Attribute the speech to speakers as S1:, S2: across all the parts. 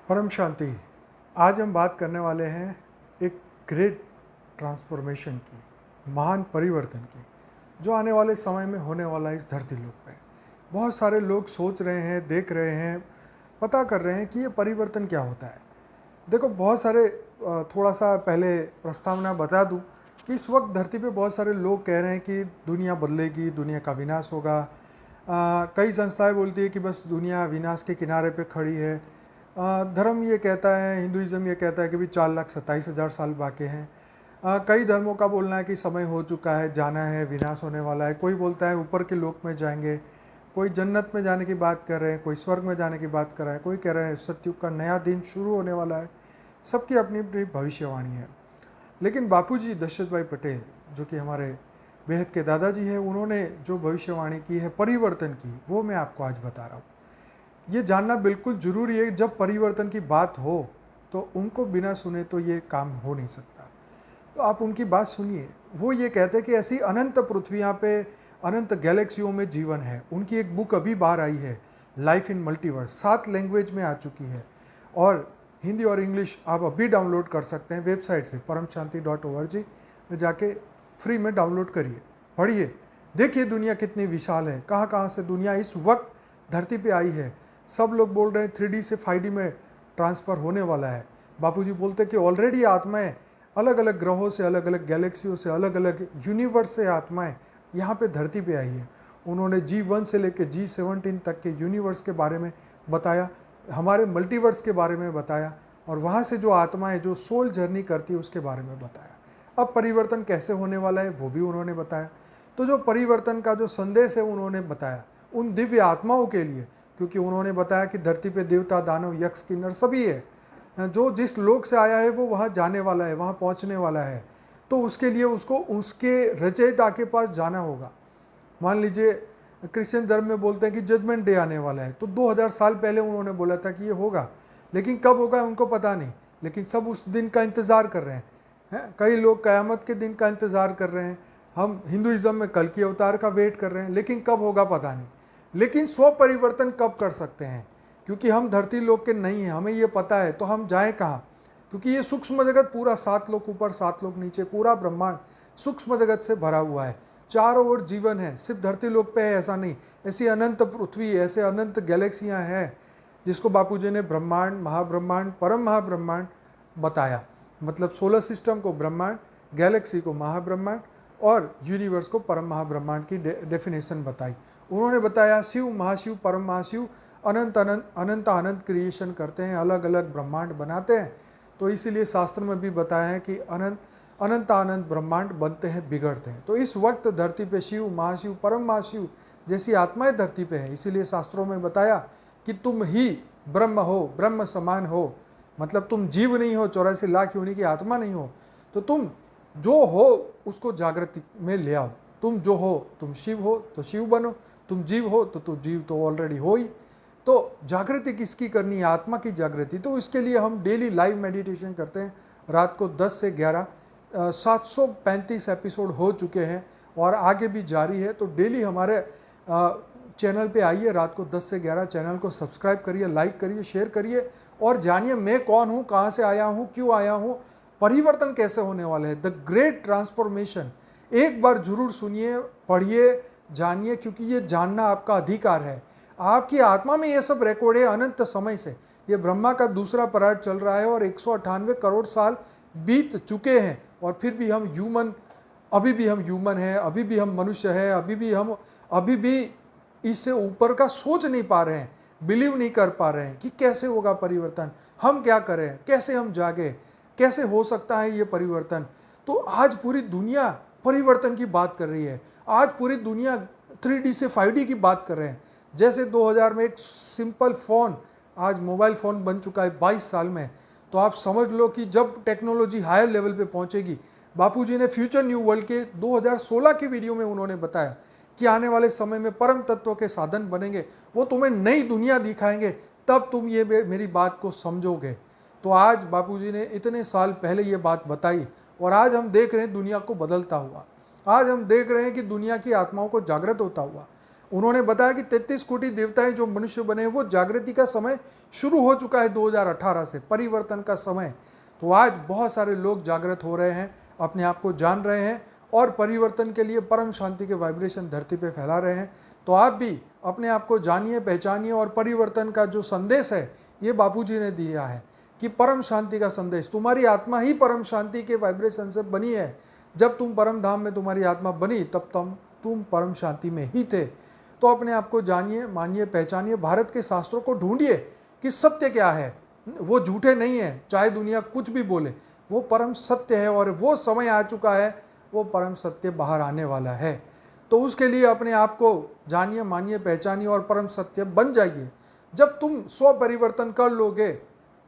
S1: परम शांति। आज हम बात करने वाले हैं एक ग्रेट ट्रांसफॉर्मेशन की, महान परिवर्तन की, जो आने वाले समय में होने वाला है इस धरती लोक पे। बहुत सारे लोग सोच रहे हैं, देख रहे हैं, पता कर रहे हैं कि ये परिवर्तन क्या होता है। देखो, बहुत सारे थोड़ा सा पहले प्रस्तावना बता दूं कि इस वक्त धरती पे बहुत सारे लोग कह रहे हैं कि दुनिया बदलेगी, दुनिया का विनाश होगा। कई संस्थाएं बोलती है कि बस दुनिया विनाश के किनारे पे खड़ी है। धर्म ये कहता है, हिंदुइज्म ये कहता है कि भी 4,27,000 साल बाकी हैं। कई धर्मों का बोलना है कि समय हो चुका है, जाना है, विनाश होने वाला है। कोई बोलता है ऊपर के लोक में जाएंगे, कोई जन्नत में जाने की बात कर रहे हैं, कोई स्वर्ग में जाने की बात कर रहा है, कोई कह रहे हैं सतयुग का नया दिन शुरू होने वाला है। सबकी अपनी अपनी भविष्यवाणी है। लेकिन बापूजी दशरथ भाई पटेल, जो कि हमारे बेहद के दादाजी हैं, उन्होंने जो भविष्यवाणी की है परिवर्तन की, वो मैं आपको आज बता रहा हूँ। ये जानना बिल्कुल ज़रूरी है। जब परिवर्तन की बात हो तो उनको बिना सुने तो ये काम हो नहीं सकता। तो आप उनकी बात सुनिए। वो ये कहते हैं कि ऐसी अनंत पृथ्वियाँ पे, अनंत गैलेक्सियों में जीवन है। उनकी एक बुक अभी बाहर आई है, लाइफ इन मल्टीवर्स, 7 लैंग्वेज में आ चुकी है और हिंदी और इंग्लिश आप अभी डाउनलोड कर सकते हैं वेबसाइट से paramshanti.org में जाके फ्री में डाउनलोड करिए, पढ़िए, देखिए दुनिया कितनी विशाल है, कहाँ कहाँ से दुनिया इस वक्त धरती पे आई है। सब लोग बोल रहे हैं 3D से 5D में ट्रांसफ़र होने वाला है। बापूजी बोलते हैं कि ऑलरेडी आत्माएं अलग अलग ग्रहों से, अलग अलग गैलेक्सियों से, अलग अलग यूनिवर्स से आत्माएं यहाँ पे धरती पे आई है। उन्होंने G1 से लेकर G17 तक के यूनिवर्स के बारे में बताया, हमारे मल्टीवर्स के बारे में बताया, और वहाँ से जो आत्माएं जो सोल जर्नी करती है उसके बारे में बताया। अब परिवर्तन कैसे होने वाला है वो भी उन्होंने बताया। तो जो परिवर्तन का जो संदेश है उन्होंने बताया उन दिव्य आत्माओं के लिए, क्योंकि उन्होंने बताया कि धरती पे देवता, दानव, यक्ष, किन्नर सभी है। जो जिस लोक से आया है वो वहाँ जाने वाला है, वहाँ पहुँचने वाला है। तो उसके लिए उसको उसके रचयिता के पास जाना होगा। मान लीजिए क्रिश्चियन धर्म में बोलते हैं कि जजमेंट डे आने वाला है, तो 2000 साल पहले उन्होंने बोला था कि ये होगा, लेकिन कब होगा उनको पता नहीं। लेकिन सब उस दिन का इंतज़ार कर रहे हैं। कई लोग क़यामत के दिन का इंतज़ार कर रहे हैं। हम हिंदुइज्म में कल की अवतार का वेट कर रहे हैं, लेकिन कब होगा पता नहीं। लेकिन स्व परिवर्तन कब कर सकते हैं? क्योंकि हम धरती लोक के नहीं हैं, हमें ये पता है, तो हम जाएं कहाँ? क्योंकि ये सूक्ष्म जगत पूरा 7 लोक ऊपर 7 लोक नीचे, पूरा ब्रह्मांड सूक्ष्म जगत से भरा हुआ है। चारों ओर जीवन है, सिर्फ धरती लोक पे है ऐसा नहीं। ऐसी अनंत पृथ्वी, ऐसे अनंत गैलेक्सियाँ हैं जिसको बापूजी ने ब्रह्मांड, महाब्रह्मांड, परम महाब्रह्मांड बताया। मतलब सोलर सिस्टम को ब्रह्मांड, गैलेक्सी को महाब्रह्मांड और यूनिवर्स को परम महाब्रह्मांड की डेफिनेशन बताई। उन्होंने बताया शिव, महाशिव, परम महाशिव अनंत अनंत अनंत अनंत क्रिएशन करते हैं, अलग अलग ब्रह्मांड बनाते हैं। तो इसीलिए शास्त्र में भी बताया है कि अनंत अनंत अनंत ब्रह्मांड बनते हैं, बिगड़ते हैं। तो इस वक्त धरती पे शिव, महाशिव, परम महाशिव जैसी आत्माएं धरती पे है। इसीलिए शास्त्रों में बताया कि तुम ही ब्रह्म हो, ब्रह्म समान हो। मतलब तुम जीव नहीं हो, 84 लाख योनि की आत्मा नहीं हो, तो तुम जो हो उसको जागृति में ले आओ। तुम जो हो, तुम शिव हो तो शिव बनो, तुम जीव हो तो तुम जीव तो ऑलरेडी हो ही। तो जागृति किसकी करनी है? आत्मा की जागृति। तो इसके लिए हम डेली लाइव मेडिटेशन करते हैं रात को 10 से 11। 735 एपिसोड हो चुके हैं और आगे भी जारी है। तो डेली हमारे चैनल पे आइए, रात को 10 से 11 चैनल को सब्सक्राइब करिए, लाइक करिए, शेयर करिए और जानिए मैं कौन हूँ, कहाँ से आया हूँ, क्यों आया हूँ, परिवर्तन कैसे होने वाले है, द ग्रेट ट्रांसफॉर्मेशन। एक बार जरूर सुनिए, पढ़िए, जानिए, क्योंकि ये जानना आपका अधिकार है। आपकी आत्मा में ये सब रिकॉर्ड है अनंत समय से। ये ब्रह्मा का दूसरा पराग चल रहा है और 198 करोड़ साल बीत चुके हैं और फिर भी हम ह्यूमन, अभी भी हम ह्यूमन हैं, अभी भी हम मनुष्य हैं, अभी भी इससे ऊपर का सोच नहीं पा रहे हैं, बिलीव नहीं कर पा रहे हैं कि कैसे होगा परिवर्तन, हम क्या करें, कैसे हम जागे, कैसे हो सकता है ये परिवर्तन। तो आज पूरी दुनिया परिवर्तन की बात कर रही है। आज पूरी दुनिया 3D से 5D की बात कर रहे हैं। जैसे 2000 में एक सिंपल फ़ोन आज मोबाइल फ़ोन बन चुका है 22 साल में। तो आप समझ लो कि जब टेक्नोलॉजी हायर लेवल पे पहुंचेगी। बापूजी ने फ्यूचर न्यू वर्ल्ड के 2016 की वीडियो में उन्होंने बताया कि आने वाले समय में परम तत्व के साधन बनेंगे, वो तुम्हें नई दुनिया दिखाएंगे, तब तुम ये मेरी बात को समझोगे। तो आज बापूजी ने इतने साल पहले ये बात बताई और आज हम देख रहे हैं दुनिया को बदलता हुआ। आज हम देख रहे हैं कि दुनिया की आत्माओं को जागृत होता हुआ। उन्होंने बताया कि 33 कोटि देवताएं जो मनुष्य बने हैं, वो जागृति का समय शुरू हो चुका है 2018 से, परिवर्तन का समय। तो आज बहुत सारे लोग जागृत हो रहे हैं, अपने आप को जान रहे हैं और परिवर्तन के लिए परम शांति के वाइब्रेशन धरती पे फैला रहे हैं। तो आप भी अपने आप को जानिए, पहचानिए और परिवर्तन का जो संदेश है ये बापूजी ने दिया है कि परम शांति का संदेश, तुम्हारी आत्मा ही परम शांति के वाइब्रेशन से बनी है। जब तुम परम धाम में तुम्हारी आत्मा बनी तब तुम परम शांति में ही थे। तो अपने आप को जानिए, मानिए, पहचानिए, भारत के शास्त्रों को ढूंढिए कि सत्य क्या है। वो झूठे नहीं है, चाहे दुनिया कुछ भी बोले, वो परम सत्य है और वो समय आ चुका है, वो परम सत्य बाहर आने वाला है। तो उसके लिए अपने आप को जानिए, मानिए, पहचानिए और परम सत्य बन जाइए। जब तुम स्व परिवर्तन कर लोगे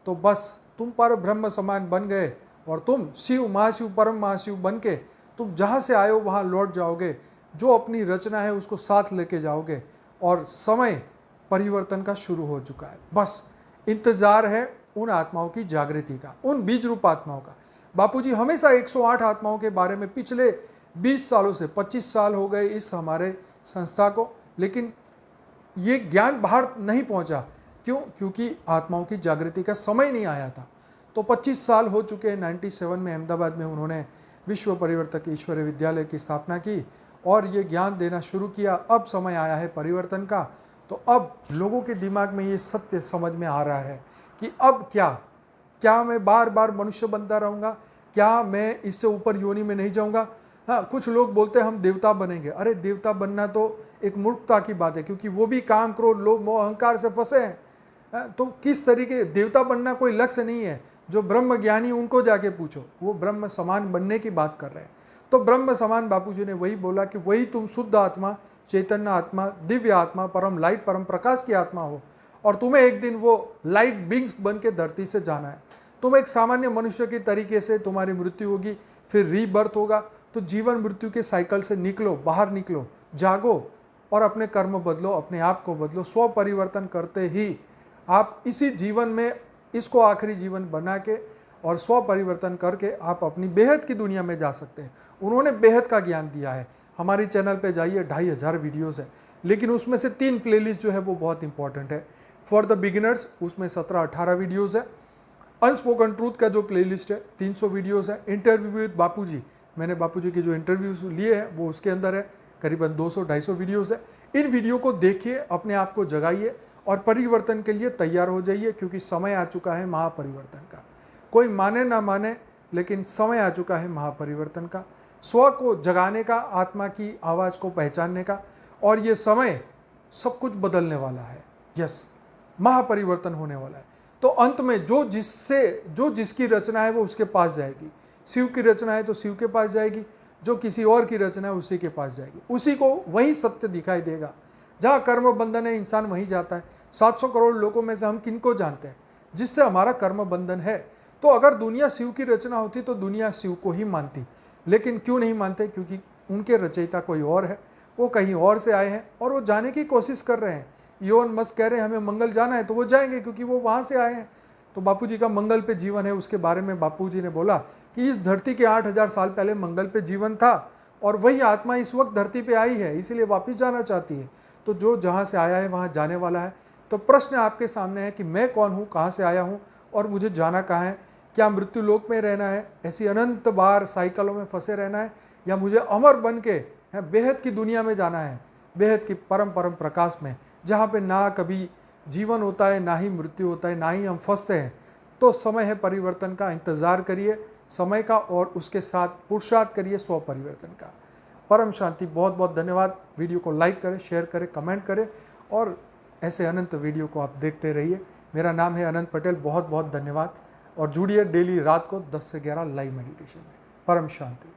S1: तो बस तुम पर ब्रह्म समान बन गए और तुम शिव, महाशिव, परम महाशिव बन के तुम जहाँ से आए हो वहाँ लौट जाओगे। जो अपनी रचना है उसको साथ लेके जाओगे और समय परिवर्तन का शुरू हो चुका है। बस इंतजार है उन आत्माओं की जागृति का, उन बीज रूप आत्माओं का। बापूजी हमेशा 108 आत्माओं के बारे में पिछले 20 सालों से, 25 साल हो गए इस हमारे संस्था को, लेकिन ये ज्ञान बाहर नहीं पहुंचा। क्यों? क्योंकि आत्माओं की जागृति का समय नहीं आया था। तो 25 साल हो चुके हैं। 97 में अहमदाबाद में उन्होंने विश्व परिवर्तक ईश्वरीय विद्यालय की स्थापना की और ये ज्ञान देना शुरू किया। अब समय आया है परिवर्तन का। तो अब लोगों के दिमाग में ये सत्य समझ में आ रहा है कि अब क्या मैं बार बार मनुष्य बनता रहूँगा? क्या मैं इससे ऊपर योनि में नहीं जाऊँगा? हाँ, कुछ लोग बोलते हैं हम देवता बनेंगे। अरे देवता बनना तो एक मूर्खता की बात है, क्योंकि वो भी काम, क्रोध, लोभ, मोह, अहंकार से फंसे हैं। तो किस तरीके देवता बनना कोई लक्ष्य नहीं है। जो ब्रह्म ज्ञानी उनको जाके पूछो, वो ब्रह्म समान बनने की बात कर रहे हैं। तो ब्रह्म समान बापूजी ने वही बोला कि वही तुम शुद्ध आत्मा, चैतन्य आत्मा, दिव्य आत्मा, परम लाइट, परम प्रकाश की आत्मा हो और तुम्हें एक दिन वो लाइट बींग्स बन के धरती से जाना है। तुम एक सामान्य मनुष्य के तरीके से तुम्हारी मृत्यु होगी, फिर रीबर्थ होगा। तो जीवन मृत्यु के साइकिल से निकलो, बाहर निकलो, जागो और अपने कर्म बदलो, अपने आप को बदलो। स्व परिवर्तन करते ही आप इसी जीवन में इसको आखिरी जीवन बना के और स्व परिवर्तन करके आप अपनी बेहद की दुनिया में जा सकते हैं। उन्होंने बेहद का ज्ञान दिया है। हमारी चैनल पे जाइए, 2500 वीडियोस है, लेकिन उसमें से 3 प्लेलिस्ट जो है वो बहुत इंपॉर्टेंट है। फॉर द बिगिनर्स उसमें 17-18 वीडियोज़ है। अनस्पोकन ट्रूथ का जो प्लेलिस्ट है 300 वीडियोज़ है। इंटरव्यू विद बापूजी, मैंने बापूजी के जो इंटरव्यूज लिए हैं वो उसके अंदर है, करीबन 200-250 वीडियोज़ है। इन वीडियो को देखिए, अपने आप को जगाइए और परिवर्तन के लिए तैयार हो जाइए, क्योंकि समय आ चुका है महापरिवर्तन का। कोई माने ना माने, लेकिन समय आ चुका है महापरिवर्तन का, स्व को जगाने का, आत्मा की आवाज़ को पहचानने का। और ये समय सब कुछ बदलने वाला है। यस, महापरिवर्तन होने वाला है। तो अंत में जो जिसकी रचना है वो उसके पास जाएगी। शिव की रचना है तो शिव के पास जाएगी, जो किसी और की रचना है उसी के पास जाएगी। उसी को वही सत्य दिखाई देगा। जहाँ कर्म बंधन है इंसान वहीं जाता है। 700 करोड़ लोगों में से हम किनको जानते हैं जिससे हमारा कर्म बंधन है? तो अगर दुनिया शिव की रचना होती तो दुनिया शिव को ही मानती, लेकिन क्यों नहीं मानते? क्योंकि उनके रचयिता कोई और है, वो कहीं और से आए हैं और वो जाने की कोशिश कर रहे हैं। इलोन मस्क कह रहे हैं हमें मंगल जाना है, तो वो जाएंगे क्योंकि वो वहाँ से आए हैं। तो बापूजी का मंगल पे जीवन है, उसके बारे में बापूजी ने बोला कि इस धरती के 8000 साल पहले मंगल पे जीवन था और वही आत्मा इस वक्त धरती पे आई है, इसीलिए वापस जाना चाहती है। तो जो जहाँ से आया है वहाँ जाने वाला है। तो प्रश्न आपके सामने है कि मैं कौन हूँ, कहाँ से आया हूँ और मुझे जाना कहाँ है? क्या मृत्यु लोक में रहना है, ऐसी अनंत बार साइकिलों में फंसे रहना है, या मुझे अमर बन के बेहद की दुनिया में जाना है, बेहद की परम प्रकाश में, जहाँ पे ना कभी जीवन होता है, ना ही मृत्यु होता है, ना ही हम फंसते हैं? तो समय है परिवर्तन का। इंतज़ार करिए समय का और उसके साथ पुरुषार्थ करिए स्व परिवर्तन का। परम शांति। बहुत बहुत धन्यवाद। वीडियो को लाइक करें, शेयर करें, कमेंट करें और ऐसे अनंत वीडियो को आप देखते रहिए। मेरा नाम है अनंत पटेल। बहुत बहुत धन्यवाद और जुड़िए डेली रात को 10 से 11 लाइव मेडिटेशन में। परम शांति।